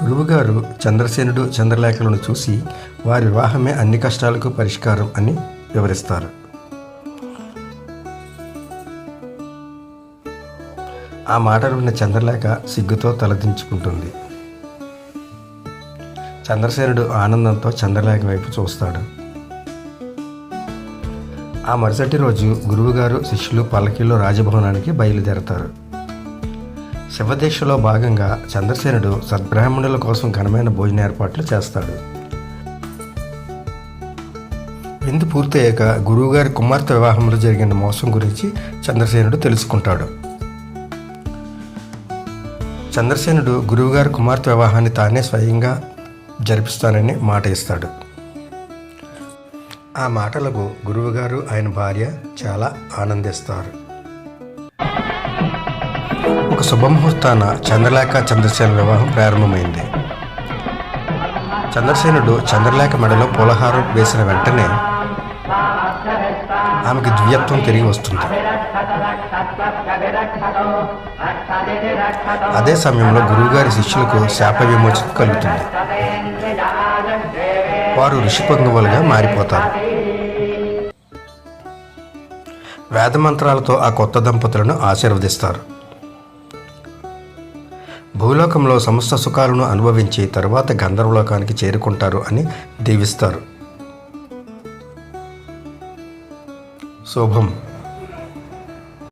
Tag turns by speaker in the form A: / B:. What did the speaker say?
A: గురువుగారు చంద్రసేనుడు చంద్రలేఖలను చూసి వారి వివాహమే అన్ని కష్టాలకు పరిష్కారం అని వివరిస్తారు. ఆ మాటలు విన్న చంద్రలేఖ సిగ్గుతో తలదించుకుంటుంది. చంద్రసేనుడు ఆనందంతో చంద్రలేఖ వైపు చూస్తాడు. ఆ మరుసటి రోజు గురువుగారు శిష్యులు పల్లకీలో రాజభవనానికి బయలుదేరతారు. శివదీక్షలో భాగంగా చంద్రసేనుడు సద్బ్రాహ్మణుల కోసం ఘనమైన భోజన ఏర్పాట్లు చేస్తాడు. విందు పూర్తయ్యాక గురువుగారి కుమార్తె వివాహంలో జరిగిన మోసం గురించి చంద్రసేనుడు తెలుసుకుంటాడు. చంద్రసేనుడు గురువుగారి కుమార్తె వివాహాన్ని తానే స్వయంగా జరిపిస్తానని మాట ఇస్తాడు. ఆ మాటలకు గురువుగారు ఆయన భార్య చాలా ఆనందిస్తారు. ఒక శుభముహూర్తాన చంద్రలేఖ చంద్రసేన వివాహం ప్రారంభమైంది. చంద్రసేనుడు చంద్రలేఖ మెడలో పూలహారం వేసిన వెంటనే ఆమెకు దివ్యత్వం తిరిగి వస్తుంది. అదే సమయంలో గురువుగారి శిష్యులకు శాప విమోచన కలుగుతుంది. వారు ఋషిపంగవులుగా మారిపోతారు. వేదమంత్రాలతో ఆ కొత్త దంపతులను ఆశీర్వదిస్తారు. భూలోకంలో సమస్త సుఖాలను అనుభవించి తరువాత గంధర్వలోకానికి చేరుకుంటారు అని దీవిస్తారు. శుభం.